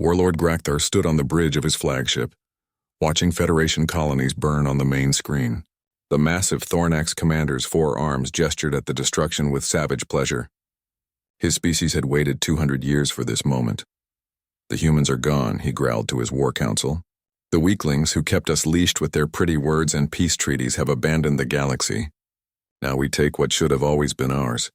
Warlord Grakthar stood on the bridge of his flagship, watching Federation colonies burn on the main screen. The massive Thornax commander's 4 arms gestured at the destruction with savage pleasure. His species had waited 200 years for this moment. The humans are gone, he growled to his war council. The weaklings who kept us leashed with their pretty words and peace treaties have abandoned the galaxy. Now we take what should have always been ours.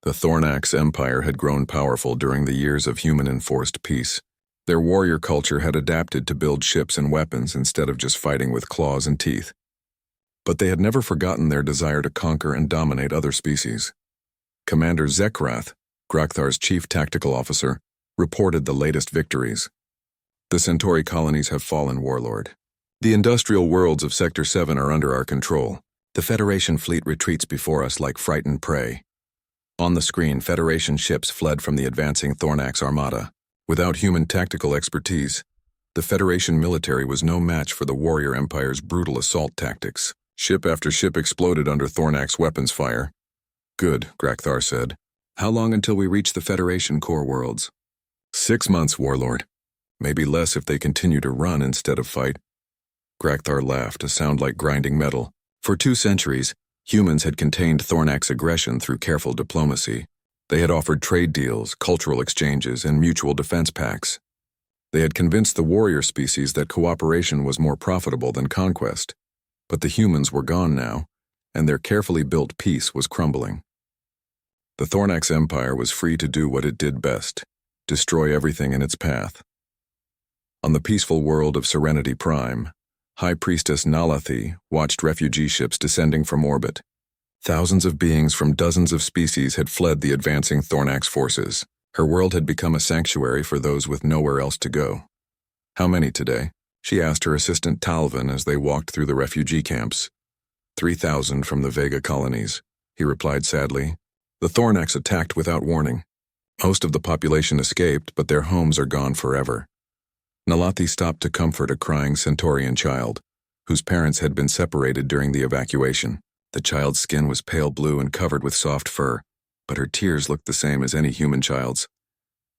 The Thornax Empire had grown powerful during the years of human-enforced peace. Their warrior culture had adapted to build ships and weapons instead of just fighting with claws and teeth. But they had never forgotten their desire to conquer and dominate other species. Commander Zekrath, Grakthar's chief tactical officer, reported the latest victories. The Centauri colonies have fallen, Warlord. The industrial worlds of Sector 7 are under our control. The Federation fleet retreats before us like frightened prey. On the screen, Federation ships fled from the advancing Thornax armada. Without human tactical expertise, the Federation military was no match for the Warrior Empire's brutal assault tactics. Ship after ship exploded under Thornax weapons fire. Good, Grakthar said. How long until we reach the Federation core worlds? 6 months, Warlord. Maybe less if they continue to run instead of fight. Grakthar laughed, a sound like grinding metal. For 2 centuries, humans had contained Thornax aggression through careful diplomacy. They had offered trade deals, cultural exchanges, and mutual defense pacts. They had convinced the warrior species that cooperation was more profitable than conquest. But the humans were gone now, and their carefully built peace was crumbling. The Thornax Empire was free to do what it did best, destroy everything in its path. On the peaceful world of Serenity Prime, High Priestess Nalathi watched refugee ships descending from orbit. Thousands of beings from dozens of species had fled the advancing Thornax forces. Her world had become a sanctuary for those with nowhere else to go. How many today? She asked her assistant Talvin as they walked through the refugee camps. 3,000 from the Vega colonies, he replied sadly. The Thornax attacked without warning. Most of the population escaped, but their homes are gone forever. Nalathi stopped to comfort a crying Centaurian child, whose parents had been separated during the evacuation. The child's skin was pale blue and covered with soft fur, but her tears looked the same as any human child's.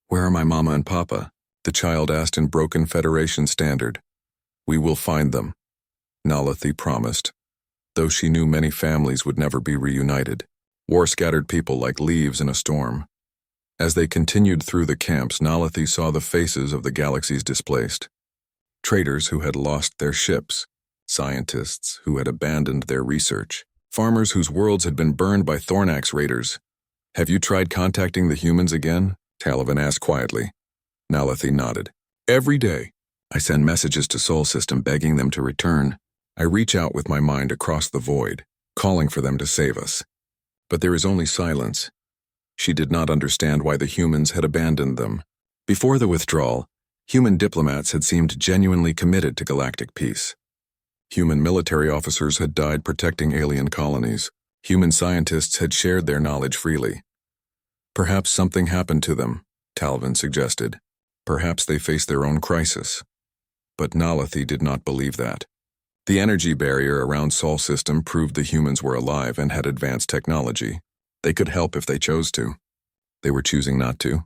Where are my mama and papa? The child asked in broken Federation standard. We will find them, Nalathi promised, though she knew many families would never be reunited. War scattered people like leaves in a storm. As they continued through the camps, Nalathi saw the faces of the galaxy's displaced. Traders who had lost their ships, scientists who had abandoned their research, farmers whose worlds had been burned by Thornax raiders. Have you tried contacting the humans again? Talvin asked quietly. Nalathi nodded. Every day, I send messages to Sol System begging them to return. I reach out with my mind across the void, calling for them to save us. But there is only silence. She did not understand why the humans had abandoned them. Before the withdrawal, human diplomats had seemed genuinely committed to galactic peace. Human military officers had died protecting alien colonies. Human scientists had shared their knowledge freely. Perhaps something happened to them, Talvin suggested. Perhaps they faced their own crisis. But Nalathi did not believe that. The energy barrier around Sol System proved the humans were alive and had advanced technology. They could help if they chose to. They were choosing not to.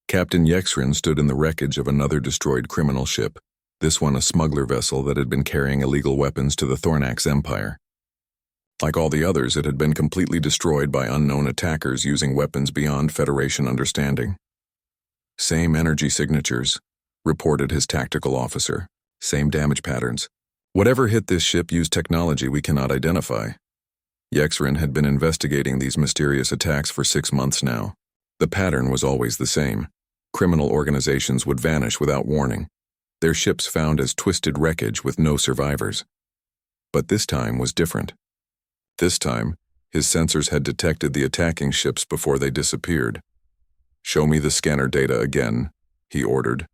Captain Yexrin stood in the wreckage of another destroyed criminal ship, this one a smuggler vessel that had been carrying illegal weapons to the Thornax Empire. Like all the others, it had been completely destroyed by unknown attackers using weapons beyond Federation understanding. Same energy signatures, reported his tactical officer. Same damage patterns. Whatever hit this ship used technology we cannot identify. Yexrin had been investigating these mysterious attacks for 6 months now. The pattern was always the same. Criminal organizations would vanish without warning. Their ships found as twisted wreckage with no survivors. But this time was different. This time, his sensors had detected the attacking ships before they disappeared. Show me the scanner data again, he ordered.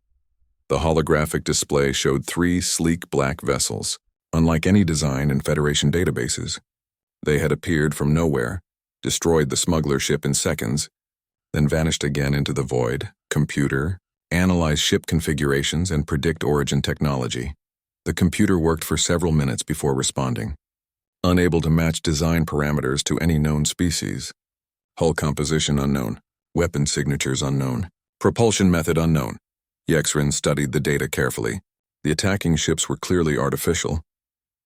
The holographic display showed 3 sleek black vessels, unlike any design in Federation databases. They had appeared from nowhere, destroyed the smuggler ship in seconds, then vanished again into the void, computer, analyze ship configurations, and predict origin technology. The computer worked for several minutes before responding. Unable to match design parameters to any known species. Hull composition unknown. Weapon signatures unknown. Propulsion method unknown. Yexrin studied the data carefully. The attacking ships were clearly artificial,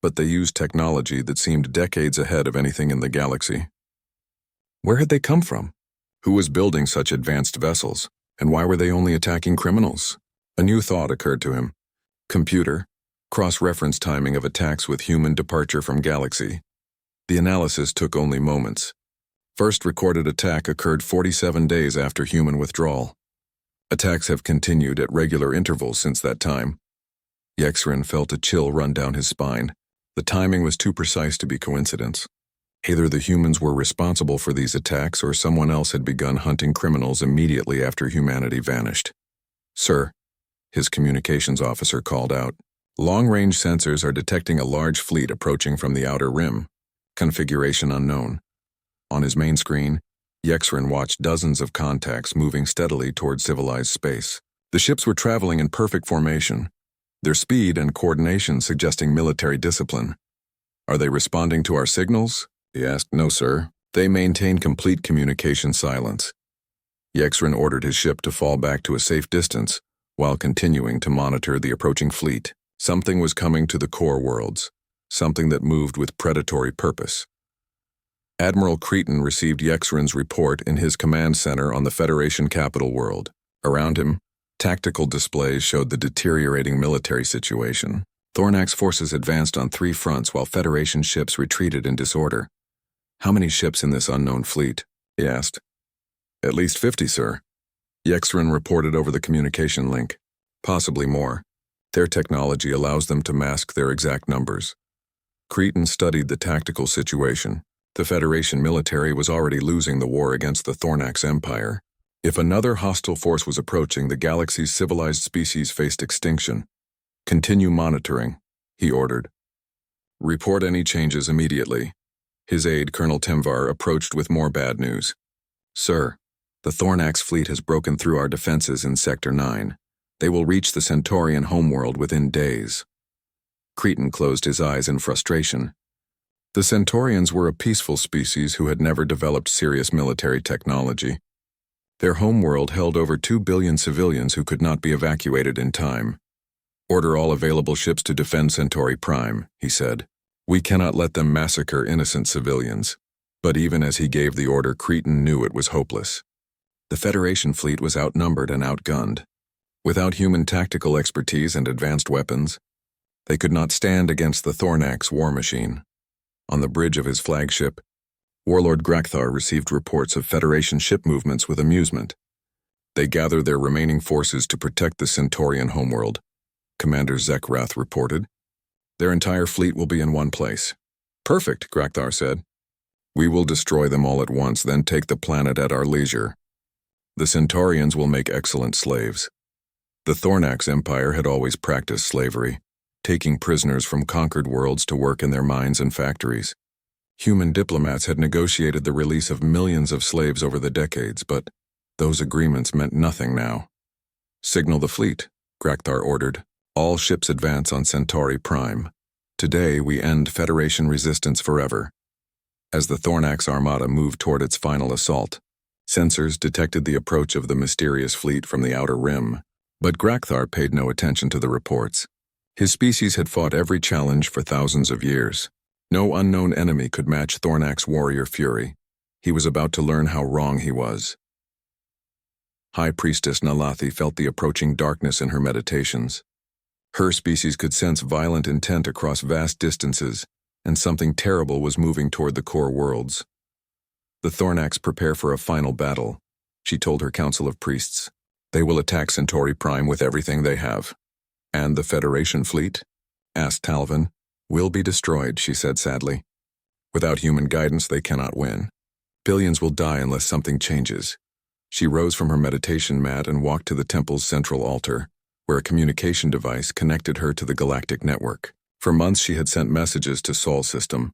but they used technology that seemed decades ahead of anything in the galaxy. Where had they come from? Who was building such advanced vessels, and why were they only attacking criminals? A new thought occurred to him. Computer, cross-reference timing of attacks with human departure from galaxy. The analysis took only moments. First recorded attack occurred 47 days after human withdrawal. Attacks have continued at regular intervals since that time. Yexrin felt a chill run down his spine. The timing was too precise to be coincidence. Either the humans were responsible for these attacks or someone else had begun hunting criminals immediately after humanity vanished. "Sir," his communications officer called out, "long-range sensors are detecting a large fleet approaching from the outer rim. Configuration unknown." On his main screen, Yexrin watched dozens of contacts moving steadily toward civilized space. The ships were traveling in perfect formation, their speed and coordination suggesting military discipline. "Are they responding to our signals?" he asked. "No, sir. They maintain complete communication silence." Yexrin ordered his ship to fall back to a safe distance while continuing to monitor the approaching fleet. Something was coming to the core worlds, something that moved with predatory purpose. Admiral Cretan received Yexrin's report in his command center on the Federation capital world. Around him, tactical displays showed the deteriorating military situation. Thornax forces advanced on 3 fronts while Federation ships retreated in disorder. "How many ships in this unknown fleet?" he asked. "At least 50, sir." Yexrin reported over the communication link. "Possibly more. Their technology allows them to mask their exact numbers." Cretan studied the tactical situation. The Federation military was already losing the war against the Thornax Empire. If another hostile force was approaching, the galaxy's civilized species faced extinction. "Continue monitoring," he ordered. "Report any changes immediately." His aide, Colonel Temvar, approached with more bad news. "Sir, the Thornax fleet has broken through our defenses in Sector 9. They will reach the Centaurian homeworld within days." Cretan closed his eyes in frustration. The Centaurians were a peaceful species who had never developed serious military technology. Their homeworld held over 2 billion civilians who could not be evacuated in time. "Order all available ships to defend Centauri Prime," he said. "We cannot let them massacre innocent civilians." But even as he gave the order, Cretan knew it was hopeless. The Federation fleet was outnumbered and outgunned. Without human tactical expertise and advanced weapons, they could not stand against the Thornax war machine. On the bridge of his flagship, Warlord Grakthar received reports of Federation ship movements with amusement. "They gather their remaining forces to protect the Centaurian homeworld," Commander Zekrath reported. "Their entire fleet will be in one place." "Perfect," Grakthar said. "We will destroy them all at once, then take the planet at our leisure. The Centaurians will make excellent slaves." The Thornax Empire had always practiced slavery, taking prisoners from conquered worlds to work in their mines and factories. Human diplomats had negotiated the release of millions of slaves over the decades, but those agreements meant nothing now. "Signal the fleet," Grakthar ordered. "All ships advance on Centauri Prime. Today we end Federation resistance forever." As the Thornax Armada moved toward its final assault, sensors detected the approach of the mysterious fleet from the outer rim, but Grakthar paid no attention to the reports. His species had fought every challenge for thousands of years. No unknown enemy could match Thornax warrior fury. He was about to learn how wrong he was. High Priestess Nalathi felt the approaching darkness in her meditations. Her species could sense violent intent across vast distances, and something terrible was moving toward the core worlds. "The Thornax prepare for a final battle," she told her council of priests. "They will attack Centauri Prime with everything they have." "And the Federation fleet?" asked Talvin. "Will be destroyed," she said sadly. "Without human guidance, they cannot win. Billions will die unless something changes." She rose from her meditation mat and walked to the temple's central altar, where a communication device connected her to the galactic network. For months she had sent messages to Sol System,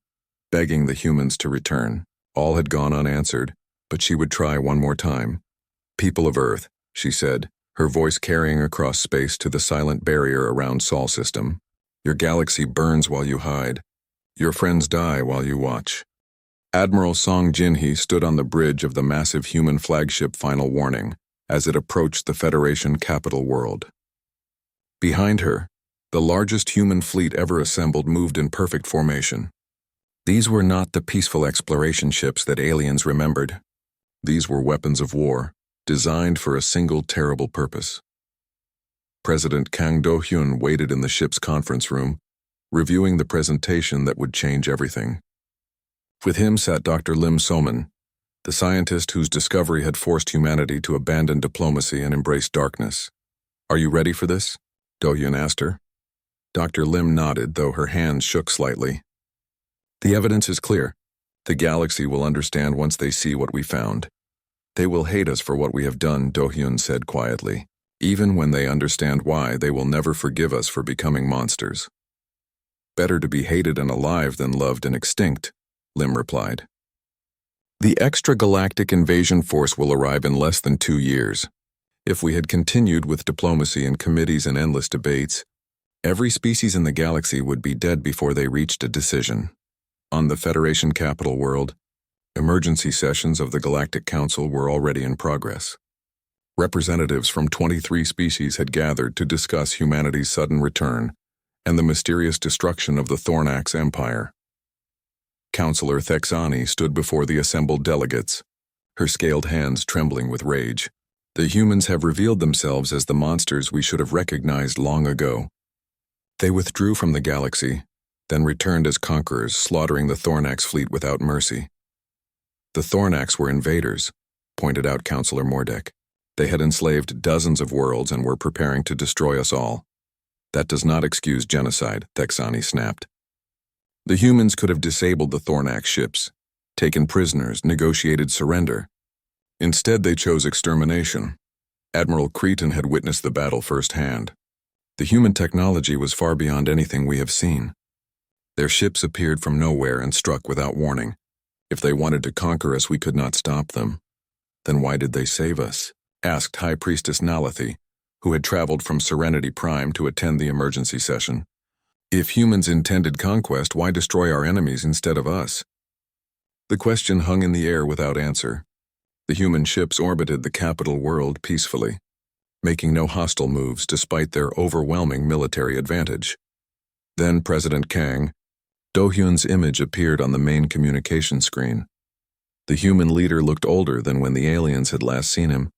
begging the humans to return. All had gone unanswered, but she would try one more time. "People of Earth," she said, her voice carrying across space to the silent barrier around Sol System. "Your galaxy burns while you hide. Your friends die while you watch." Admiral Song Jinhee stood on the bridge of the massive human flagship Final Warning as it approached the Federation capital world. Behind her, the largest human fleet ever assembled moved in perfect formation. These were not the peaceful exploration ships that aliens remembered. These were weapons of war, designed for a single terrible purpose. President Kang Do-hyun waited in the ship's conference room, reviewing the presentation that would change everything. With him sat Dr. Lim So-man, the scientist whose discovery had forced humanity to abandon diplomacy and embrace darkness. "Are you ready for this?" Do-hyun asked her. Dr. Lim nodded, though her hands shook slightly. "The evidence is clear. The galaxy will understand once they see what we found. They will hate us for what we have done," Do-hyun said quietly. "Even when they understand why, they will never forgive us for becoming monsters." "Better to be hated and alive than loved and extinct," Lim replied. "The extragalactic invasion force will arrive in less than 2 years. If we had continued with diplomacy and committees and endless debates, every species in the galaxy would be dead before they reached a decision." On the Federation capital world, emergency sessions of the Galactic Council were already in progress. Representatives from 23 species had gathered to discuss humanity's sudden return and the mysterious destruction of the Thornax Empire. Councillor Thexani stood before the assembled delegates, her scaled hands trembling with rage. "The humans have revealed themselves as the monsters we should have recognized long ago. They withdrew from the galaxy, then returned as conquerors, slaughtering the Thornax fleet without mercy." "The Thornax were invaders," pointed out Councillor Mordek. "They had enslaved dozens of worlds and were preparing to destroy us all." "That does not excuse genocide," Thexani snapped. "The humans could have disabled the Thornax ships, taken prisoners, negotiated surrender. Instead, they chose extermination. Admiral Cretan had witnessed the battle firsthand. The human technology was far beyond anything we have seen. Their ships appeared from nowhere and struck without warning. If they wanted to conquer us, we could not stop them. Then why did they save us?" asked High Priestess Nalathi, who had traveled from Serenity Prime to attend the emergency session. "If humans intended conquest, why destroy our enemies instead of us?" The question hung in the air without answer. The human ships orbited the capital world peacefully, making no hostile moves despite their overwhelming military advantage. Then President Kang, Do-hyun's image appeared on the main communication screen. The human leader looked older than when the aliens had last seen him,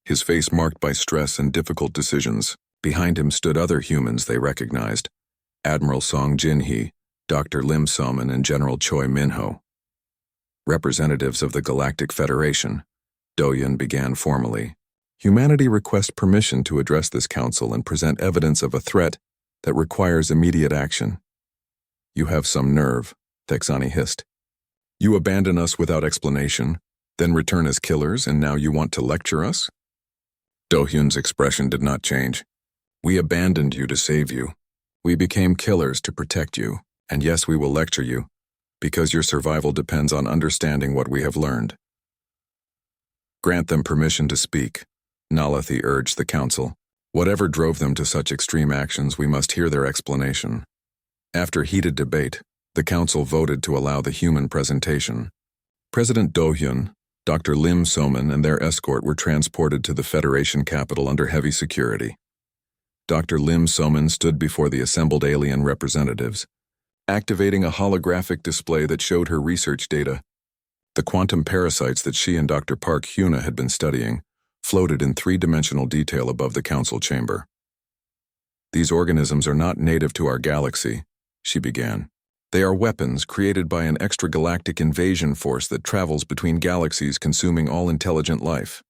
his face marked by stress and difficult decisions. Behind him stood other humans they recognized: Admiral Song Jin-hee, Dr. Lim So-man, and General Choi Min-ho. "Representatives of the Galactic Federation," Do-hyun began formally. "Humanity requests permission to address this council and present evidence of a threat that requires immediate action." "You have some nerve," Thexani hissed. "You abandon us without explanation, then return as killers, and now you want to lecture us?" Do-hyun's expression did not change. "We abandoned you to save you. We became killers to protect you, and yes, we will lecture you, because your survival depends on understanding what we have learned." "Grant them permission to speak," Nalathi urged the council. "Whatever drove them to such extreme actions, we must hear their explanation." After heated debate, the council voted to allow the human presentation. President Do-hyun, Dr. Lim So-man, and their escort were transported to the Federation capital under heavy security. Dr. Lim So-man stood before the assembled alien representatives, activating a holographic display that showed her research data. The quantum parasites that she and Dr. Park Hyuna had been studying floated in three-dimensional detail above the council chamber. "These organisms are not native to our galaxy," she began. "They are weapons created by an extragalactic invasion force that travels between galaxies, consuming all intelligent life."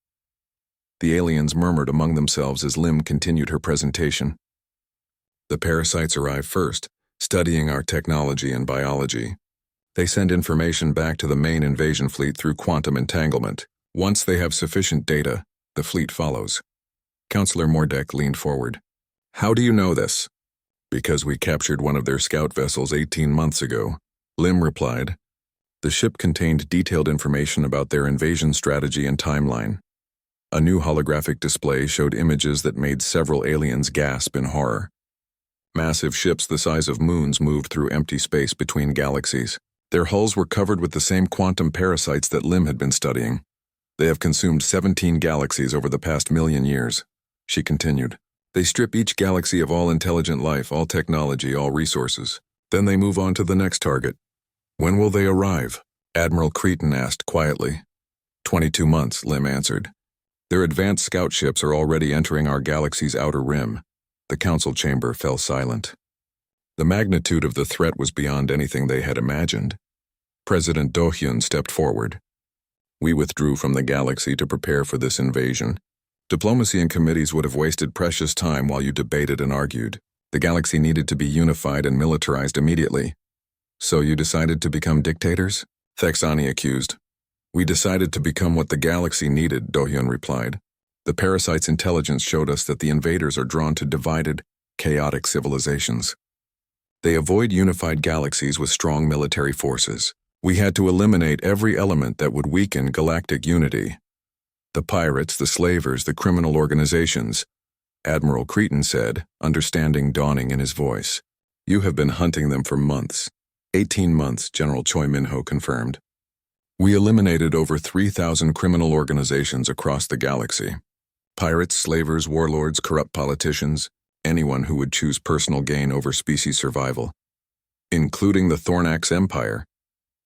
The aliens murmured among themselves as Lim continued her presentation. "The parasites arrive first, studying our technology and biology. They send information back to the main invasion fleet through quantum entanglement. Once they have sufficient data, the fleet follows." Councillor Mordek leaned forward. "How do you know this?" "Because we captured one of their scout vessels 18 months ago," Lim replied. The ship contained detailed information about their invasion strategy and timeline. A new holographic display showed images that made several aliens gasp in horror. Massive ships the size of moons moved through empty space between galaxies. Their hulls were covered with the same quantum parasites that Lim had been studying. "They have consumed 17 galaxies over the past 1,000,000 years," she continued. They strip each galaxy of all intelligent life, all technology, all resources. Then they move on to the next target. When will they arrive? Admiral Cretan asked quietly. 22 months, Lim answered. Their advanced scout ships are already entering our galaxy's outer rim. The council chamber fell silent. The magnitude of the threat was beyond anything they had imagined. President Do-hyun stepped forward. We withdrew from the galaxy to prepare for this invasion. Diplomacy and committees would have wasted precious time while you debated and argued. The galaxy needed to be unified and militarized immediately. So you decided to become dictators? Thexani accused. We decided to become what the galaxy needed, Do-hyun replied. The parasite's intelligence showed us that the invaders are drawn to divided, chaotic civilizations. They avoid unified galaxies with strong military forces. We had to eliminate every element that would weaken galactic unity. The pirates, the slavers, the criminal organizations. Admiral Cretan said, understanding dawning in his voice. You have been hunting them for months. 18 months, General Choi Min-ho confirmed. We eliminated over 3,000 criminal organizations across the galaxy. Pirates, slavers, warlords, corrupt politicians, anyone who would choose personal gain over species survival. Including the Thornax Empire,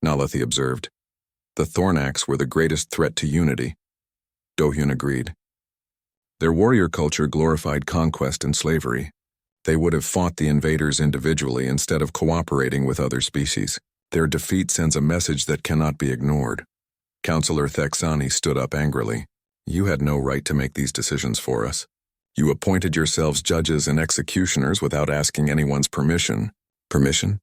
Nalathi observed. The Thornax were the greatest threat to unity. Do-hyun agreed. Their warrior culture glorified conquest and slavery. They would have fought the invaders individually instead of cooperating with other species. Their defeat sends a message that cannot be ignored. Councillor Thexani stood up angrily. You had no right to make these decisions for us. You appointed yourselves judges and executioners without asking anyone's permission. Permission?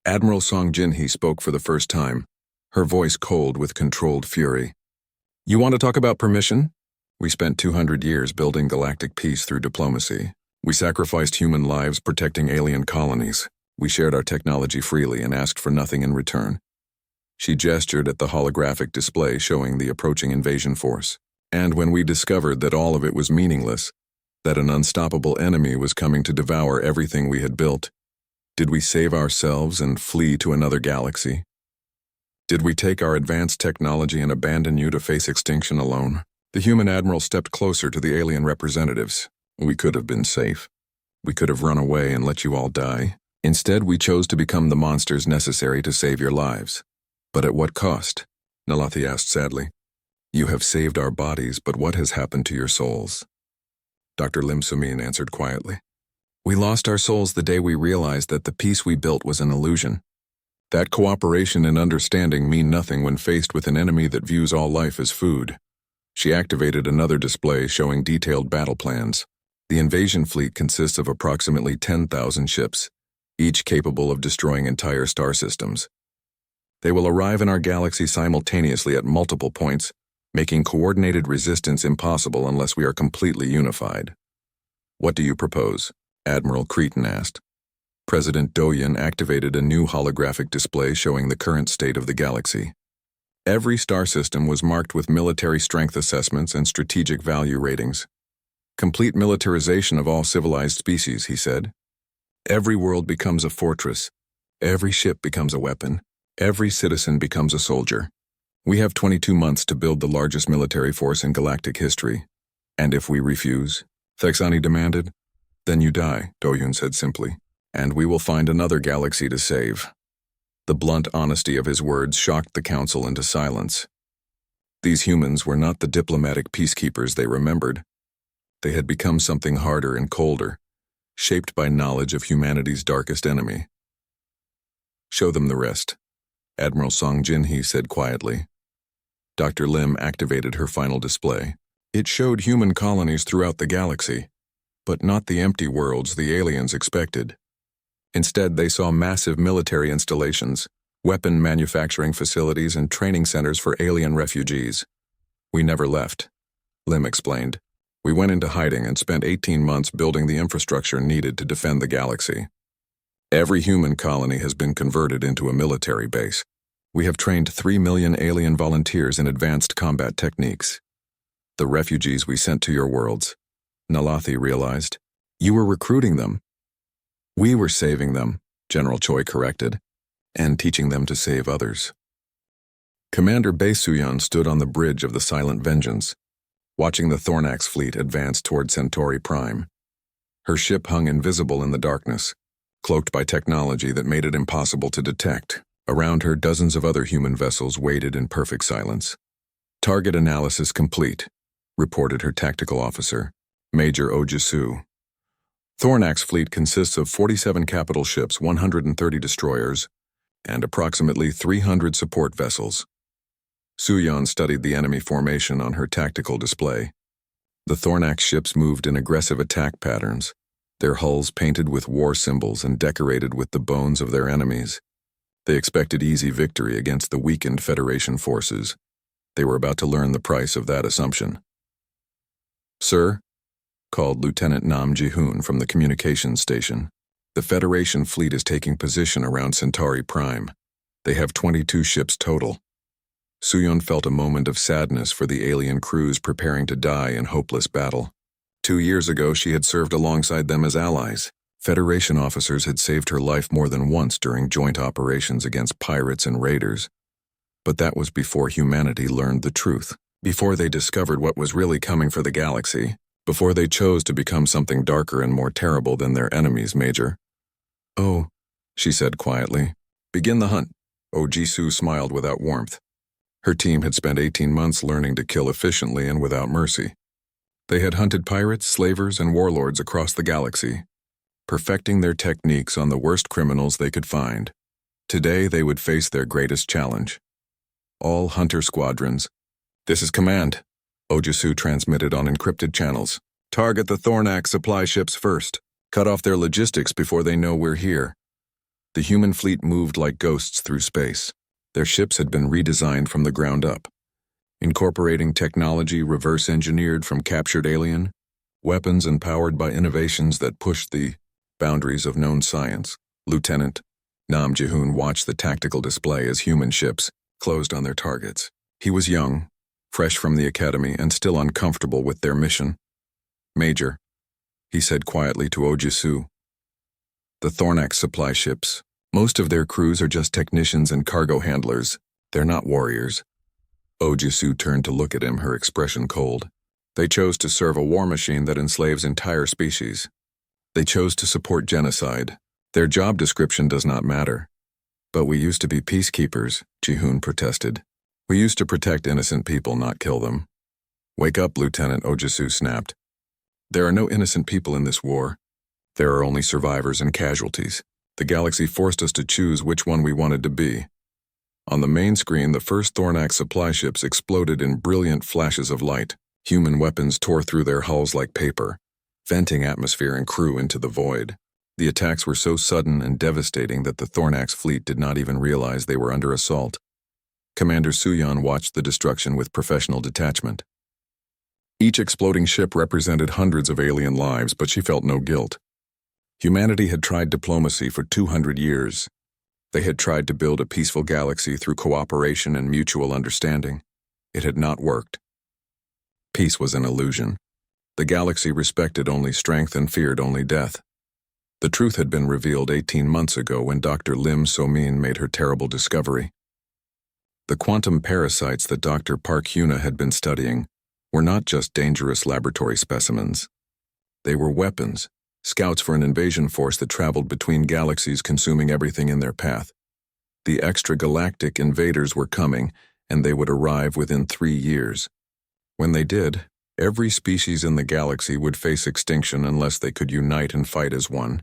Admiral Song Jin-hee spoke for the first time, her voice cold with controlled fury. You want to talk about permission? We spent 200 years building galactic peace through diplomacy. We sacrificed human lives protecting alien colonies. We shared our technology freely and asked for nothing in return. She gestured at the holographic display showing the approaching invasion force. And when we discovered that all of it was meaningless, that an unstoppable enemy was coming to devour everything we had built, did we save ourselves and flee to another galaxy? Did we take our advanced technology and abandon you to face extinction alone? The human admiral stepped closer to the alien representatives. We could have been safe. We could have run away and let you all die. Instead, we chose to become the monsters necessary to save your lives. But at what cost? Nalathi asked sadly. You have saved our bodies, but what has happened to your souls? Dr. Lim Sumin answered quietly. We lost our souls the day we realized that the peace we built was an illusion. That cooperation and understanding mean nothing when faced with an enemy that views all life as food. She activated another display showing detailed battle plans. The invasion fleet consists of approximately 10,000 ships, each capable of destroying entire star systems. They will arrive in our galaxy simultaneously at multiple points, making coordinated resistance impossible unless we are completely unified. What do you propose? Admiral Cretan asked. President Do-hyun activated a new holographic display showing the current state of the galaxy. Every star system was marked with military strength assessments and strategic value ratings. Complete militarization of all civilized species, he said. Every world becomes a fortress. Every ship becomes a weapon. Every citizen becomes a soldier. We have 22 months to build the largest military force in galactic history. And if we refuse? Thexani demanded. Then you die, Do-hyun said simply. And we will find another galaxy to save. The blunt honesty of his words shocked the council into silence. These humans were not the diplomatic peacekeepers they remembered. They had become something harder and colder, shaped by knowledge of humanity's darkest enemy. Show them the rest, Admiral Song Jin-hee said quietly. Dr. Lim activated her final display. It showed human colonies throughout the galaxy, but not the empty worlds the aliens expected. Instead, they saw massive military installations, weapon manufacturing facilities, and training centers for alien refugees. We never left, Lim explained. We went into hiding and spent 18 months building the infrastructure needed to defend the galaxy. Every human colony has been converted into a military base. We have trained 3 million alien volunteers in advanced combat techniques. The refugees we sent to your worlds, Nalathi realized. You were recruiting them. We were saving them, General Choi corrected, and teaching them to save others. Commander Bae Suyeon stood on the bridge of the Silent Vengeance, watching the Thornax fleet advance toward Centauri Prime. Her ship hung invisible in the darkness, cloaked by technology that made it impossible to detect. Around her, dozens of other human vessels waited in perfect silence. "Target analysis complete," reported her tactical officer, Major Ojisu. Thornax fleet consists of 47 capital ships, 130 destroyers, and approximately 300 support vessels. Suyon studied the enemy formation on her tactical display. The Thornax ships moved in aggressive attack patterns, their hulls painted with war symbols and decorated with the bones of their enemies. They expected easy victory against the weakened Federation forces. They were about to learn the price of that assumption. "Sir," called Lieutenant Nam Ji-hoon from the communications station, "the Federation fleet is taking position around Centauri Prime. They have 22 ships total." Suyon felt a moment of sadness for the alien crews preparing to die in hopeless battle. 2 years ago, she had served alongside them as allies. Federation officers had saved her life more than once during joint operations against pirates and raiders. But that was before humanity learned the truth, before they discovered what was really coming for the galaxy, before they chose to become something darker and more terrible than their enemies, Major. "Oh," she said quietly. "Begin the hunt." Ojisu smiled without warmth. Her team had spent 18 months learning to kill efficiently and without mercy. They had hunted pirates, slavers, and warlords across the galaxy, perfecting their techniques on the worst criminals they could find. Today they would face their greatest challenge. All hunter squadrons. "This is command," Ojisu transmitted on encrypted channels. "Target the Thornax supply ships first. Cut off their logistics before they know we're here." The human fleet moved like ghosts through space. Their ships had been redesigned from the ground up, incorporating technology reverse-engineered from captured alien, weapons and powered by innovations that pushed the boundaries of known science. Lieutenant Nam Ji-hoon watched the tactical display as human ships closed on their targets. He was young, fresh from the academy, and still uncomfortable with their mission. "Major," he said quietly to Ojisu, "the Thornax supply ships, most of their crews are just technicians and cargo handlers. They're not warriors." Ojisu turned to look at him, her expression cold. "They chose to serve a war machine that enslaves entire species. They chose to support genocide. Their job description does not matter." "But we used to be peacekeepers," Ji-hoon protested. "We used to protect innocent people, not kill them." "Wake up, Lieutenant," Ojisu snapped. "There are no innocent people in this war. There are only survivors and casualties. The galaxy forced us to choose which one we wanted to be." On the main screen, the first Thornax supply ships exploded in brilliant flashes of light. Human weapons tore through their hulls like paper, venting atmosphere and crew into the void. The attacks were so sudden and devastating that the Thornax fleet did not even realize they were under assault. Commander Suyon watched the destruction with professional detachment. Each exploding ship represented hundreds of alien lives, but she felt no guilt. Humanity had tried diplomacy for 200 years. They had tried to build a peaceful galaxy through cooperation and mutual understanding. It had not worked. Peace was an illusion. The galaxy respected only strength and feared only death. The truth had been revealed 18 months ago when Dr. Lim So-min made her terrible discovery. The quantum parasites that Dr. Park Hyuna had been studying were not just dangerous laboratory specimens. They were weapons, scouts for an invasion force that traveled between galaxies, consuming everything in their path. The extragalactic invaders were coming, and they would arrive within 3 years. When they did, every species in the galaxy would face extinction unless they could unite and fight as one.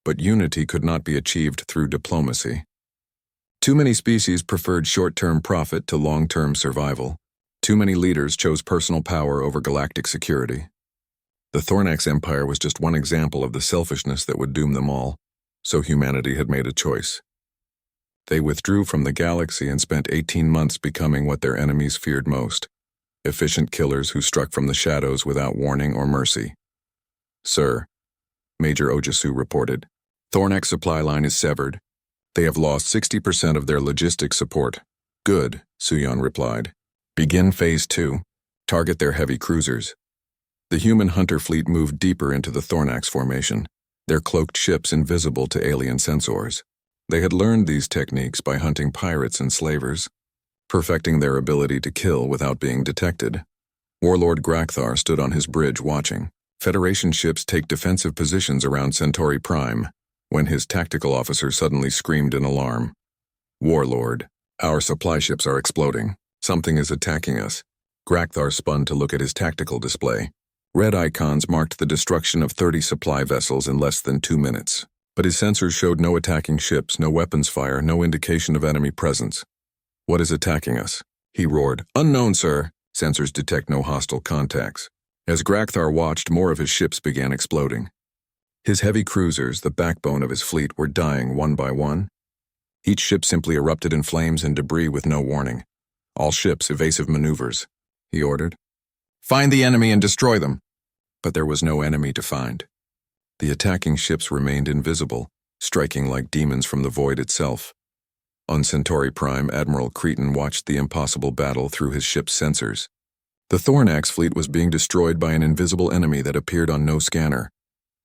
But unity could not be achieved through diplomacy. Too many species preferred short-term profit to long-term survival. Too many leaders chose personal power over galactic security. The Thornax Empire was just one example of the selfishness that would doom them all, so humanity had made a choice. They withdrew from the galaxy and spent 18 months becoming what their enemies feared most: efficient killers who struck from the shadows without warning or mercy. "Sir," Major Ojisu reported, "Thornax supply line is severed. They have lost 60% of their logistics support." "Good," Suyon replied. "Begin Phase 2. Target their heavy cruisers." The human hunter fleet moved deeper into the Thornax formation, their cloaked ships invisible to alien sensors. They had learned these techniques by hunting pirates and slavers, perfecting their ability to kill without being detected. Warlord Grakthar stood on his bridge watching. Federation ships take defensive positions around Centauri Prime, when his tactical officer suddenly screamed in alarm. Warlord, our supply ships are exploding. Something is attacking us. Grakthar spun to look at his tactical display. Red icons marked the destruction of 30 supply vessels in less than 2 minutes. But his sensors showed no attacking ships, no weapons fire, no indication of enemy presence. What is attacking us? He roared. Unknown, sir. Sensors detect no hostile contacts. As Grakthar watched, more of his ships began exploding. His heavy cruisers, the backbone of his fleet, were dying one by one. Each ship simply erupted in flames and debris with no warning. All ships, evasive maneuvers, he ordered. Find the enemy and destroy them. But there was no enemy to find. The attacking ships remained invisible, striking like demons from the void itself. On Centauri Prime, Admiral Cretan watched the impossible battle through his ship's sensors. The Thornax fleet was being destroyed by an invisible enemy that appeared on no scanner.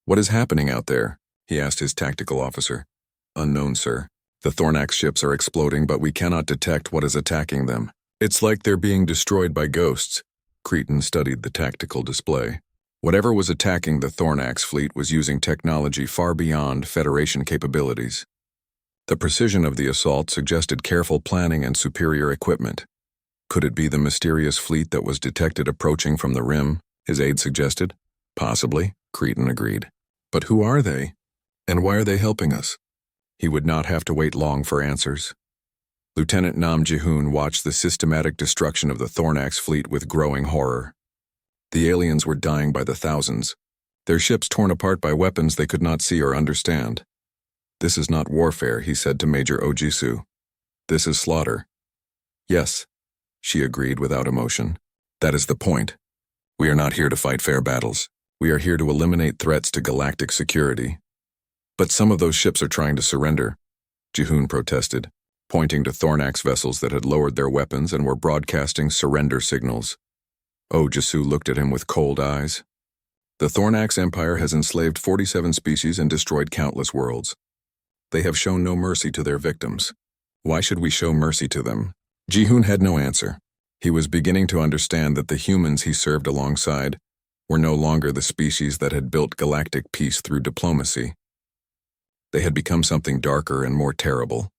What is happening out there? He asked his tactical officer. Unknown, sir. The Thornax ships are exploding, but we cannot detect what is attacking them. It's like they're being destroyed by ghosts. Cretan studied the tactical display. Whatever was attacking the Thornax fleet was using technology far beyond Federation capabilities. The precision of the assault suggested careful planning and superior equipment. Could it be the mysterious fleet that was detected approaching from the rim? His aide suggested. Possibly, Cretan agreed. But who are they? And why are they helping us? He would not have to wait long for answers. Lieutenant Nam Jihoon watched the systematic destruction of the Thornax fleet with growing horror. The aliens were dying by the thousands, their ships torn apart by weapons they could not see or understand. This is not warfare, he said to Major Ojisu. This is slaughter. Yes, she agreed without emotion. That is the point. We are not here to fight fair battles. We are here to eliminate threats to galactic security. But some of those ships are trying to surrender, Jihoon protested, pointing to Thornax vessels that had lowered their weapons and were broadcasting surrender signals. Ojisu looked at him with cold eyes. The Thornax Empire has enslaved 47 species and destroyed countless worlds. They have shown no mercy to their victims. Why should we show mercy to them? Jihoon had no answer. He was beginning to understand that the humans he served alongside were no longer the species that had built galactic peace through diplomacy. They had become something darker and more terrible.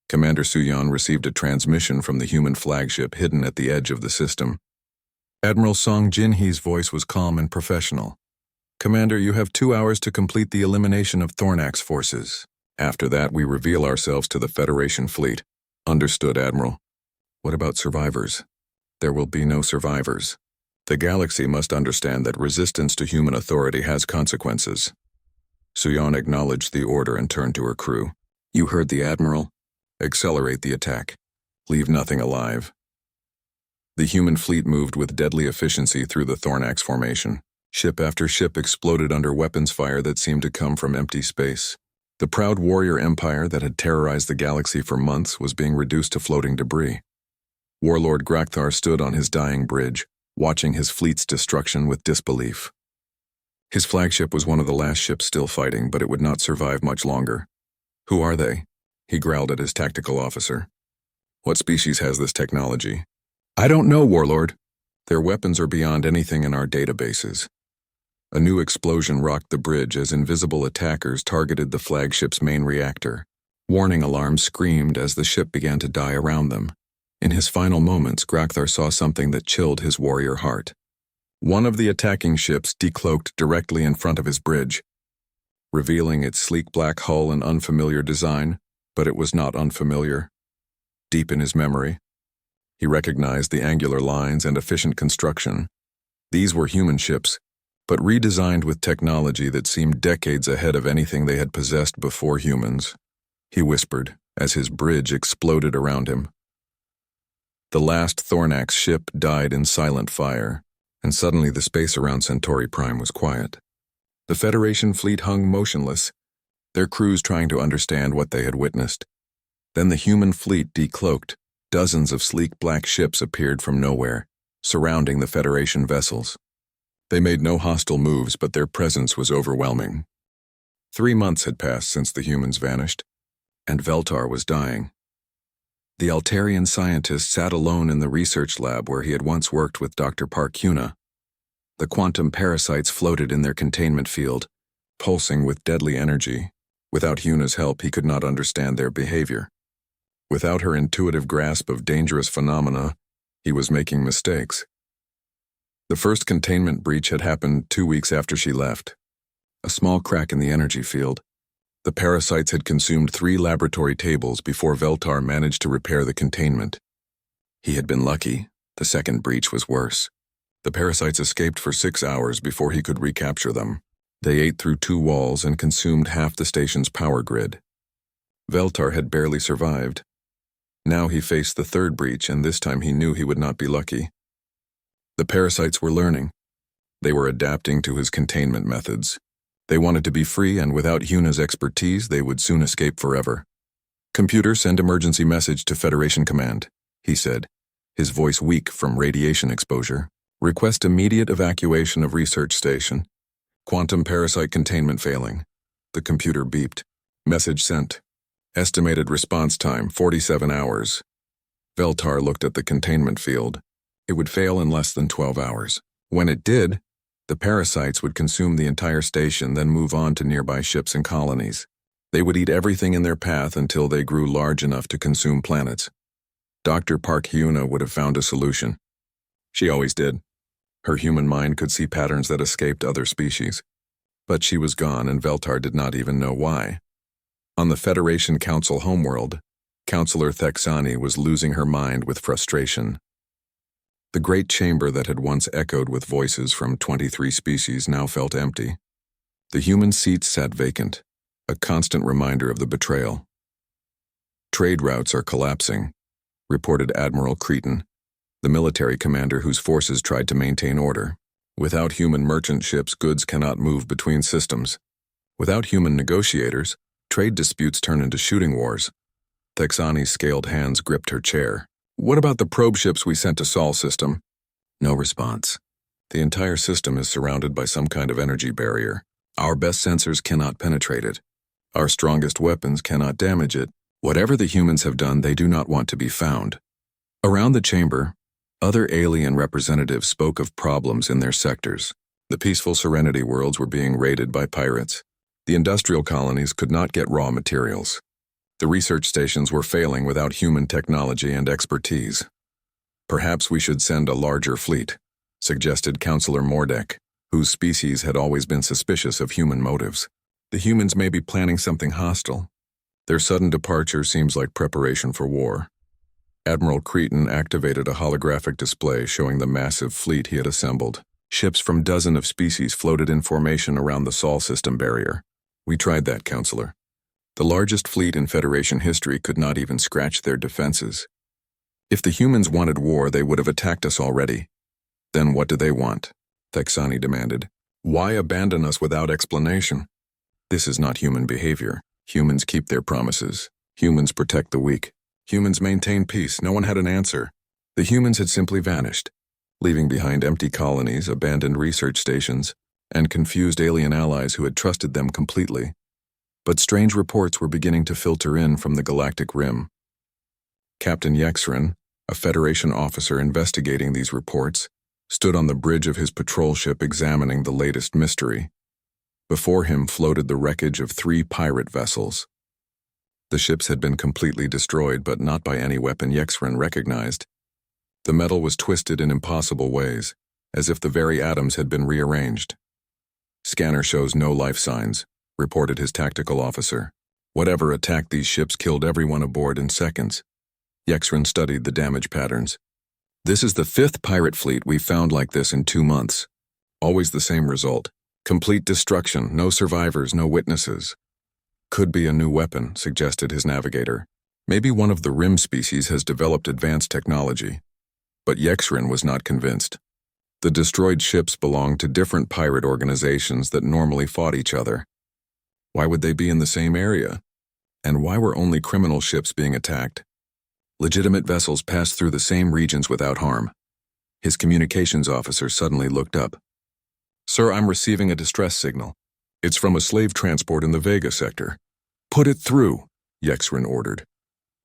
Commander Suyon received a transmission from the human flagship hidden at the edge of the system. Admiral Song Jinhee's voice was calm and professional. Commander, you have 2 hours to complete the elimination of Thornax forces. After that, we reveal ourselves to the Federation fleet. Understood, Admiral. What about survivors? There will be no survivors. The galaxy must understand that resistance to human authority has consequences. Suyon acknowledged the order and turned to her crew. You heard the Admiral. Accelerate the attack. Leave nothing alive. The human fleet moved with deadly efficiency through the Thornax formation. Ship after ship exploded under weapons fire that seemed to come from empty space. The proud warrior empire that had terrorized the galaxy for months was being reduced to floating debris. Warlord Grakthar stood on his dying bridge, watching his fleet's destruction with disbelief. His flagship was one of the last ships still fighting, but it would not survive much longer. Who are they? He growled at his tactical officer. What species has this technology? I don't know, Warlord. Their weapons are beyond anything in our databases. A new explosion rocked the bridge as invisible attackers targeted the flagship's main reactor. Warning alarms screamed as the ship began to die around them. In his final moments, Grakthar saw something that chilled his warrior heart. One of the attacking ships decloaked directly in front of his bridge, revealing its sleek black hull and unfamiliar design, but it was not unfamiliar. Deep in his memory, he recognized the angular lines and efficient construction. These were human ships, but redesigned with technology that seemed decades ahead of anything they had possessed before humans. He whispered as his bridge exploded around him. The last Thornax ship died in silent fire, and suddenly the space around Centauri Prime was quiet. The Federation fleet hung motionless, their crews trying to understand what they had witnessed. Then the human fleet decloaked. Dozens of sleek black ships appeared from nowhere, surrounding the Federation vessels. They made no hostile moves, but their presence was overwhelming. 3 months had passed since the humans vanished, and Veltar was dying. The Altarian scientist sat alone in the research lab where he had once worked with Dr. Park Huna. The quantum parasites floated in their containment field, pulsing with deadly energy. Without Huna's help, he could not understand their behavior. Without her intuitive grasp of dangerous phenomena, he was making mistakes. The first containment breach had happened 2 weeks after she left. A small crack in the energy field. The parasites had consumed 3 laboratory tables before Veltar managed to repair the containment. He had been lucky. The second breach was worse. The parasites escaped for 6 hours before he could recapture them. They ate through 2 walls and consumed half the station's power grid. Veltar had barely survived. Now he faced the third breach, and this time he knew he would not be lucky. The parasites were learning. They were adapting to his containment methods. They wanted to be free, and without Huna's expertise, they would soon escape forever. "Computer, send emergency message to Federation Command," he said, his voice weak from radiation exposure. "Request immediate evacuation of research station. Quantum parasite containment failing." The computer beeped. Message sent. Estimated response time, 47 hours. Veltar looked at the containment field. It would fail in less than 12 hours. When it did, the parasites would consume the entire station, then move on to nearby ships and colonies. They would eat everything in their path until they grew large enough to consume planets. Dr. Park Hyuna would have found a solution. She always did. Her human mind could see patterns that escaped other species. But she was gone, and Veltar did not even know why. On the Federation Council homeworld, Counselor Thexani was losing her mind with frustration. The great chamber that had once echoed with voices from 23 species now felt empty. The human seats sat vacant, a constant reminder of the betrayal. "Trade routes are collapsing," reported Admiral Cretan, the military commander whose forces tried to maintain order. "Without human merchant ships, goods cannot move between systems. Without human negotiators, trade disputes turn into shooting wars." Thexani's scaled hands gripped her chair. "What about the probe ships we sent to Sol system?" No response. "The entire system is surrounded by some kind of energy barrier. Our best sensors cannot penetrate it. Our strongest weapons cannot damage it. Whatever the humans have done, they do not want to be found." Around the chamber, other alien representatives spoke of problems in their sectors. The peaceful Serenity worlds were being raided by pirates. The industrial colonies could not get raw materials. The research stations were failing without human technology and expertise. "Perhaps we should send a larger fleet," suggested Counselor Mordek, whose species had always been suspicious of human motives. "The humans may be planning something hostile. Their sudden departure seems like preparation for war." Admiral Cretan activated a holographic display showing the massive fleet he had assembled. Ships from dozens of species floated in formation around the Sol system barrier. "We tried that, Counselor. The largest fleet in Federation history could not even scratch their defenses. If the humans wanted war, they would have attacked us already." "Then what do they want?" Thexani demanded. "Why abandon us without explanation?" "This is not human behavior. Humans keep their promises. Humans protect the weak. Humans maintain peace." No one had an answer. The humans had simply vanished, leaving behind empty colonies, abandoned research stations, and confused alien allies who had trusted them completely. But strange reports were beginning to filter in from the galactic rim. Captain Yexrin, a Federation officer investigating these reports, stood on the bridge of his patrol ship examining the latest mystery. Before him floated the wreckage of 3 pirate vessels. The ships had been completely destroyed, but not by any weapon Yexrin recognized. The metal was twisted in impossible ways, as if the very atoms had been rearranged. "Scanner shows no life signs," reported his tactical officer. "Whatever attacked these ships killed everyone aboard in seconds." Yexrin studied the damage patterns. "This is the 5th pirate fleet we've found like this in 2 months. Always the same result. Complete destruction, no survivors, no witnesses." "Could be a new weapon," suggested his navigator. "Maybe one of the Rim species has developed advanced technology." But Yexrin was not convinced. The destroyed ships belonged to different pirate organizations that normally fought each other. Why would they be in the same area? And why were only criminal ships being attacked? Legitimate vessels passed through the same regions without harm. His communications officer suddenly looked up. "Sir, I'm receiving a distress signal. It's from a slave transport in the Vega sector." "Put it through," Yexrin ordered.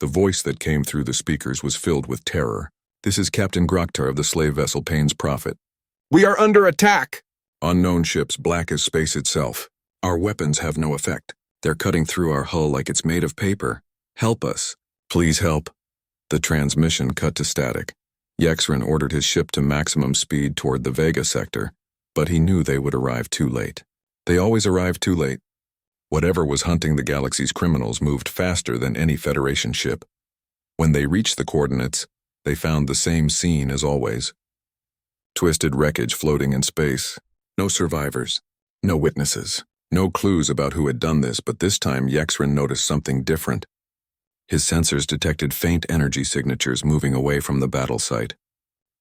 The voice that came through the speakers was filled with terror. "This is Captain Groktar of the slave vessel Payne's Prophet. We are under attack! Unknown ships black as space itself. Our weapons have no effect. They're cutting through our hull like it's made of paper. Help us. Please help. The transmission cut to static. Yexrin ordered his ship to maximum speed toward the Vega sector, but he knew they would arrive too late. They always arrive too late. Whatever was hunting the galaxy's criminals moved faster than any Federation ship. When they reached the coordinates, they found the same scene as always. Twisted wreckage floating in space. No survivors. No witnesses. No clues about who had done this, but this time Yexrin noticed something different. His sensors detected faint energy signatures moving away from the battle site.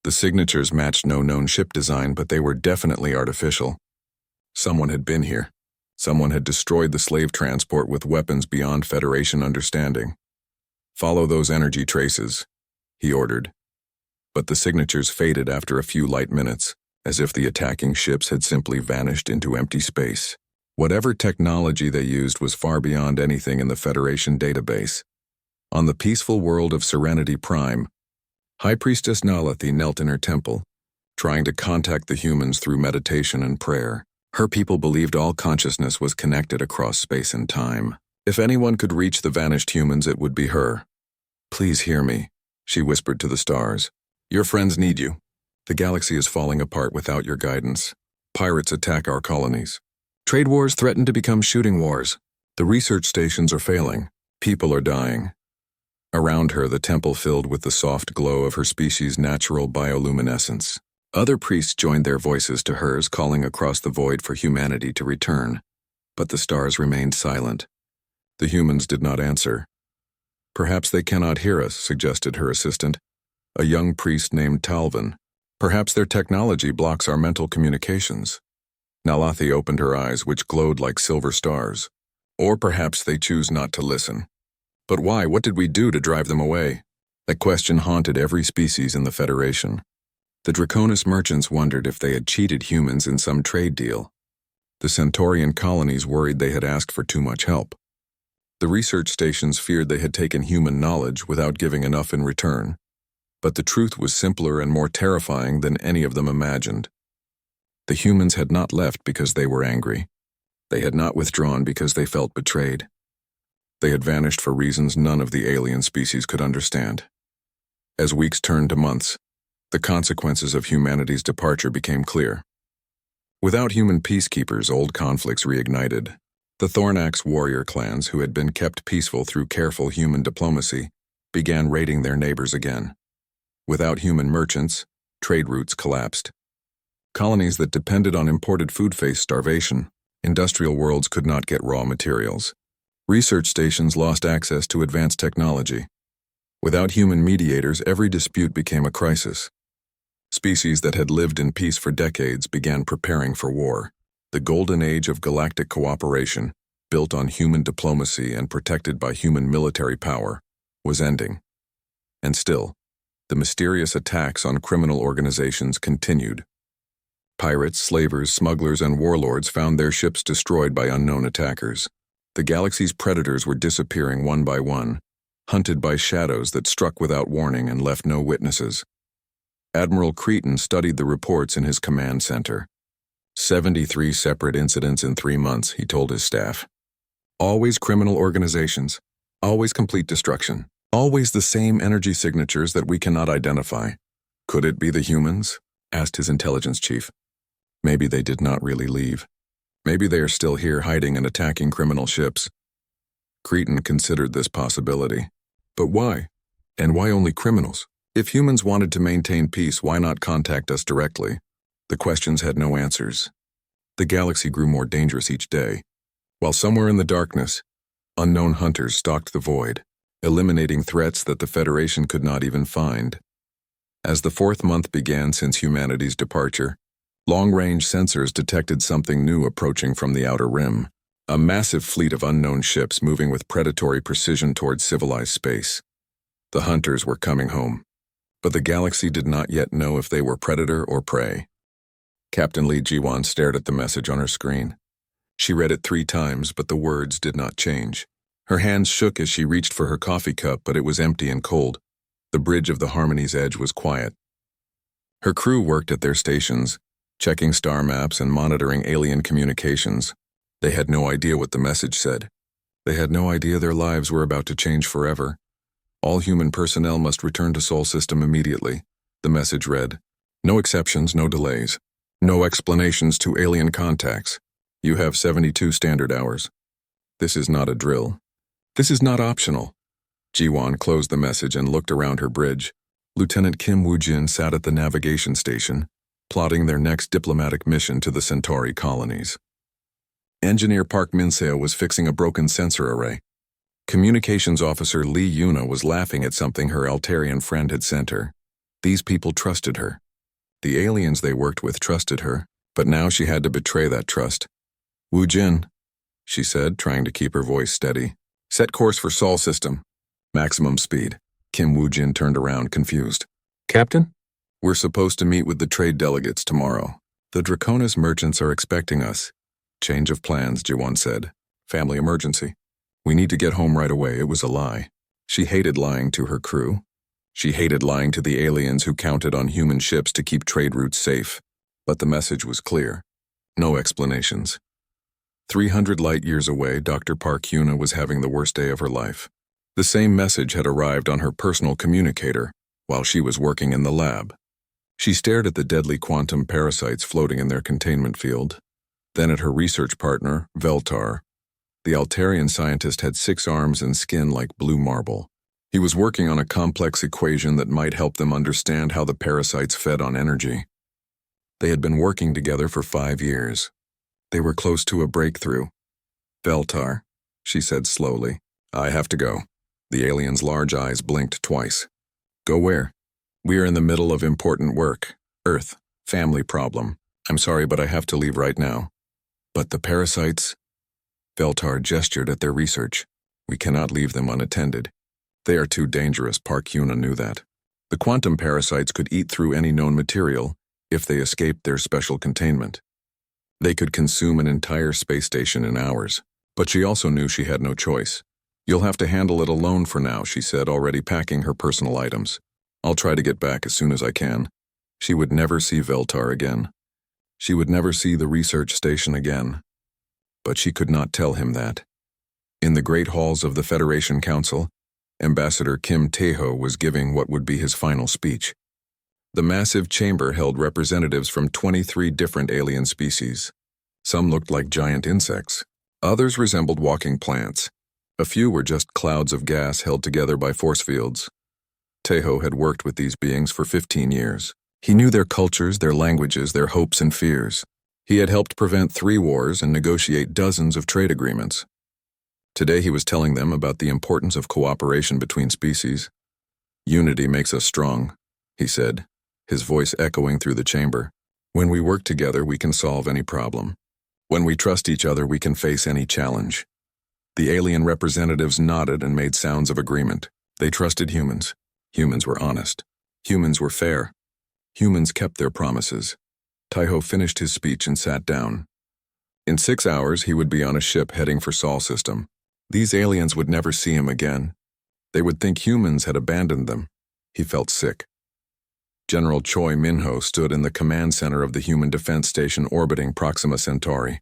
The signatures matched no known ship design, but they were definitely artificial. Someone had been here. Someone had destroyed the slave transport with weapons beyond Federation understanding. Follow those energy traces, he ordered. But the signatures faded after a few light minutes, as if the attacking ships had simply vanished into empty space. Whatever technology they used was far beyond anything in the Federation database. On the peaceful world of Serenity Prime, High Priestess Nalathi knelt in her temple, trying to contact the humans through meditation and prayer. Her people believed all consciousness was connected across space and time. If anyone could reach the vanished humans, it would be her. Please hear me, she whispered to the stars. Your friends need you. The galaxy is falling apart without your guidance. Pirates attack our colonies. Trade wars threaten to become shooting wars. The research stations are failing. People are dying. Around her, the temple filled with the soft glow of her species' natural bioluminescence. Other priests joined their voices to hers, calling across the void for humanity to return. But the stars remained silent. The humans did not answer. Perhaps they cannot hear us, suggested her assistant, a young priest named Talvin. Perhaps their technology blocks our mental communications. Nalathi opened her eyes, which glowed like silver stars. Or perhaps they choose not to listen. But why? What did we do to drive them away? That question haunted every species in the Federation. The Draconis merchants wondered if they had cheated humans in some trade deal. The Centaurian colonies worried they had asked for too much help. The research stations feared they had taken human knowledge without giving enough in return. But the truth was simpler and more terrifying than any of them imagined. The humans had not left because they were angry. They had not withdrawn because they felt betrayed. They had vanished for reasons none of the alien species could understand. As weeks turned to months, the consequences of humanity's departure became clear. Without human peacekeepers, old conflicts reignited. The Thornax warrior clans, who had been kept peaceful through careful human diplomacy, began raiding their neighbors again. Without human merchants, trade routes collapsed. Colonies that depended on imported food faced starvation. Industrial worlds could not get raw materials. Research stations lost access to advanced technology. Without human mediators, every dispute became a crisis. Species that had lived in peace for decades began preparing for war. The golden age of galactic cooperation, built on human diplomacy and protected by human military power, was ending. And still, the mysterious attacks on criminal organizations continued. Pirates, slavers, smugglers, and warlords found their ships destroyed by unknown attackers. The galaxy's predators were disappearing one by one, hunted by shadows that struck without warning and left no witnesses. Admiral Cretan studied the reports in his command center. 73 separate incidents in 3 months, he told his staff. Always criminal organizations, always complete destruction, always the same energy signatures that we cannot identify. Could it be the humans? Asked his intelligence chief. Maybe they did not really leave. Maybe they are still here hiding and attacking criminal ships. Cretan considered this possibility. But why? And why only criminals? If humans wanted to maintain peace, why not contact us directly? The questions had no answers. The galaxy grew more dangerous each day. While somewhere in the darkness, unknown hunters stalked the void, eliminating threats that the Federation could not even find. As the 4th month began since humanity's departure, long-range sensors detected something new approaching from the outer rim. A massive fleet of unknown ships moving with predatory precision towards civilized space. The hunters were coming home, but the galaxy did not yet know if they were predator or prey. Captain Li Jiwan stared at the message on her screen. She read it 3 times, but the words did not change. Her hands shook as she reached for her coffee cup, but it was empty and cold. The bridge of the Harmony's edge was quiet. Her crew worked at their stations, checking star maps and monitoring alien communications. They had no idea what the message said. They had no idea their lives were about to change forever. All human personnel must return to Sol System immediately. The message read, "No exceptions, no delays. No explanations to alien contacts. You have 72 standard hours. This is not a drill. This is not optional." Jiwon closed the message and looked around her bridge. Lieutenant Kim Woo-jin sat at the navigation station, plotting their next diplomatic mission to the Centauri colonies. Engineer Park Min-seo was fixing a broken sensor array. Communications officer Lee Yuna was laughing at something her Altarian friend had sent her. These people trusted her. The aliens they worked with trusted her, but now she had to betray that trust. "Woo-jin," she said, trying to keep her voice steady. "Set course for Sol System. Maximum speed." Kim Woo-jin turned around, confused. "Captain?" "We're supposed to meet with the trade delegates tomorrow. The Draconis merchants are expecting us." "Change of plans," Jiwon said. "Family emergency. We need to get home right away." It was a lie. She hated lying to her crew. She hated lying to the aliens who counted on human ships to keep trade routes safe. But the message was clear. No explanations. 300 light-years away, Dr. Park Hyuna was having the worst day of her life. The same message had arrived on her personal communicator while she was working in the lab. She stared at the deadly quantum parasites floating in their containment field, then at her research partner, Veltar. The Altarian scientist had 6 arms and skin like blue marble. He was working on a complex equation that might help them understand how the parasites fed on energy. They had been working together for 5 years. They were close to a breakthrough. "Veltar," she said slowly, "I have to go." The alien's large eyes blinked twice. "Go where?" "We are in the middle of important work. Earth, family problem. I'm sorry, but I have to leave right now." "But the parasites?" Veltar gestured at their research. "We cannot leave them unattended. They are too dangerous." Park Hyuna knew that. The quantum parasites could eat through any known material if they escaped their special containment. They could consume an entire space station in hours. But she also knew she had no choice. "You'll have to handle it alone for now," she said, already packing her personal items. "I'll try to get back as soon as I can." She would never see Veltar again. She would never see the research station again. But she could not tell him that. In the great halls of the Federation Council, Ambassador Kim Tae-ho was giving what would be his final speech. The massive chamber held representatives from 23 different alien species. Some looked like giant insects. Others resembled walking plants. A few were just clouds of gas held together by force fields. Tae-ho had worked with these beings for 15 years. He knew their cultures, their languages, their hopes and fears. He had helped prevent 3 wars and negotiate dozens of trade agreements. Today he was telling them about the importance of cooperation between species. "Unity makes us strong," he said, his voice echoing through the chamber. "When we work together, we can solve any problem. When we trust each other, we can face any challenge." The alien representatives nodded and made sounds of agreement. They trusted humans. Humans were honest. Humans were fair. Humans kept their promises. Tae-ho finished his speech and sat down. In 6 hours, he would be on a ship heading for Sol System. These aliens would never see him again. They would think humans had abandoned them. He felt sick. General Choi Min-ho stood in the command center of the human defense station orbiting Proxima Centauri.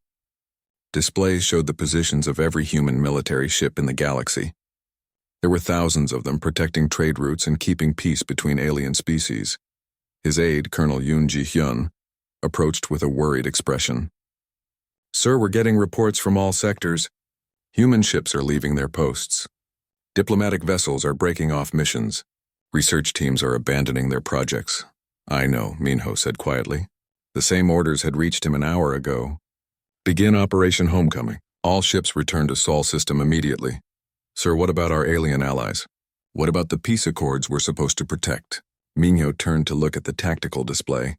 Displays showed the positions of every human military ship in the galaxy. There were thousands of them protecting trade routes and keeping peace between alien species. His aide, Colonel Yoon Ji-hyun, approached with a worried expression. "Sir, we're getting reports from all sectors. Human ships are leaving their posts. Diplomatic vessels are breaking off missions. Research teams are abandoning their projects." "I know," Min-ho said quietly. The same orders had reached him an hour ago. "Begin Operation Homecoming. All ships return to Sol System immediately." "Sir, what about our alien allies? What about the peace accords we're supposed to protect?" Min-ho turned to look at the tactical display.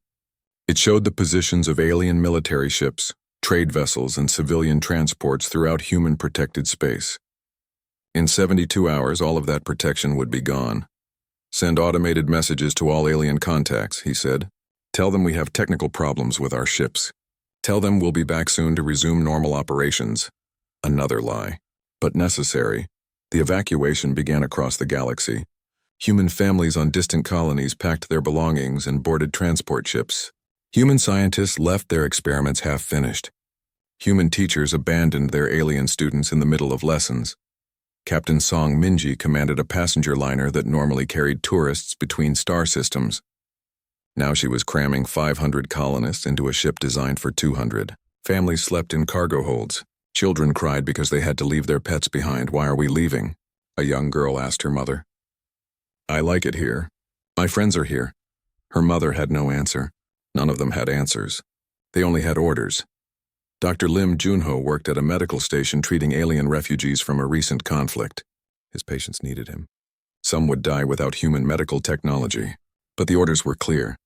It showed the positions of alien military ships, trade vessels, and civilian transports throughout human-protected space. In 72 hours, all of that protection would be gone. "Send automated messages to all alien contacts," he said. "Tell them we have technical problems with our ships. Tell them we'll be back soon to resume normal operations." Another lie, but necessary. The evacuation began across the galaxy. Human families on distant colonies packed their belongings and boarded transport ships. Human scientists left their experiments half-finished. Human teachers abandoned their alien students in the middle of lessons. Captain Song Minji commanded a passenger liner that normally carried tourists between star systems. Now she was cramming 500 colonists into a ship designed for 200. Families slept in cargo holds. Children cried because they had to leave their pets behind. "Why are we leaving?" a young girl asked her mother. "I like it here. My friends are here." Her mother had no answer. None of them had answers. They only had orders. Dr. Lim Junho worked at a medical station treating alien refugees from a recent conflict. His patients needed him. Some would die without human medical technology. But the orders were clear.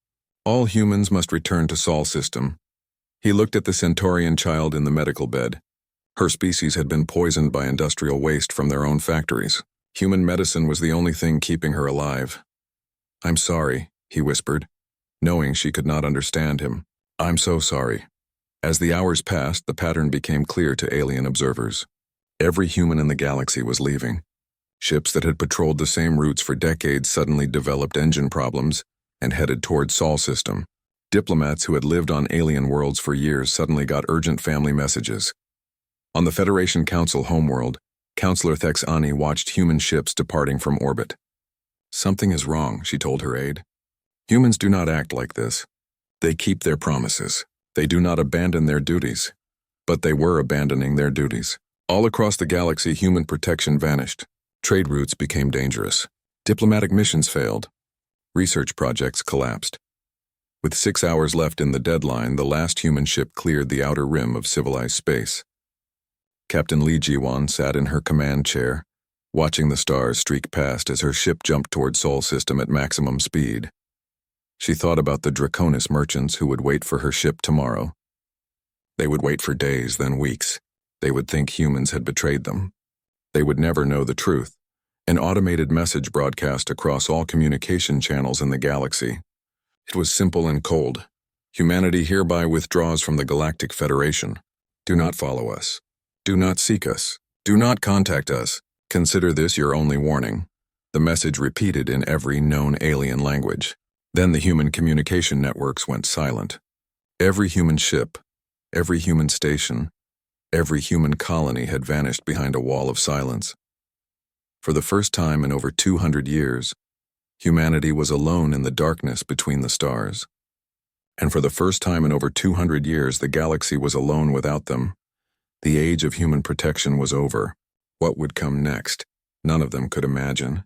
All humans must return to Sol system. He looked at the Centaurian child in the medical bed. Her species had been poisoned by industrial waste from their own factories. Human medicine was the only thing keeping her alive. "I'm sorry," he whispered, knowing she could not understand him. "I'm so sorry." As the hours passed, the pattern became clear to alien observers. Every human in the galaxy was leaving. Ships that had patrolled the same routes for decades suddenly developed engine problems and headed toward Sol system. Diplomats who had lived on alien worlds for years suddenly got urgent family messages. On the Federation Council homeworld, Counselor Thex Ani watched human ships departing from orbit. "Something is wrong," she told her aide. "Humans do not act like this. They keep their promises. They do not abandon their duties." But they were abandoning their duties. All across the galaxy, human protection vanished. Trade routes became dangerous. Diplomatic missions failed. Research projects collapsed. With 6 hours left in the deadline, the last human ship cleared the outer rim of civilized space. Captain Li Jiwan sat in her command chair, watching the stars streak past as her ship jumped toward Sol system at maximum speed. She thought about the Draconis merchants who would wait for her ship tomorrow. They would wait for days, then weeks. They would think humans had betrayed them. They would never know the truth. An automated message broadcast across all communication channels in the galaxy. It was simple and cold. "Humanity hereby withdraws from the Galactic Federation. Do not follow us. Do not seek us. Do not contact us. Consider this your only warning." The message repeated in every known alien language. Then the human communication networks went silent. Every human ship, every human station, every human colony had vanished behind a wall of silence. For the first time in over 200 years, humanity was alone in the darkness between the stars. And for the first time in over 200 years, the galaxy was alone without them. The age of human protection was over. What would come next? None of them could imagine.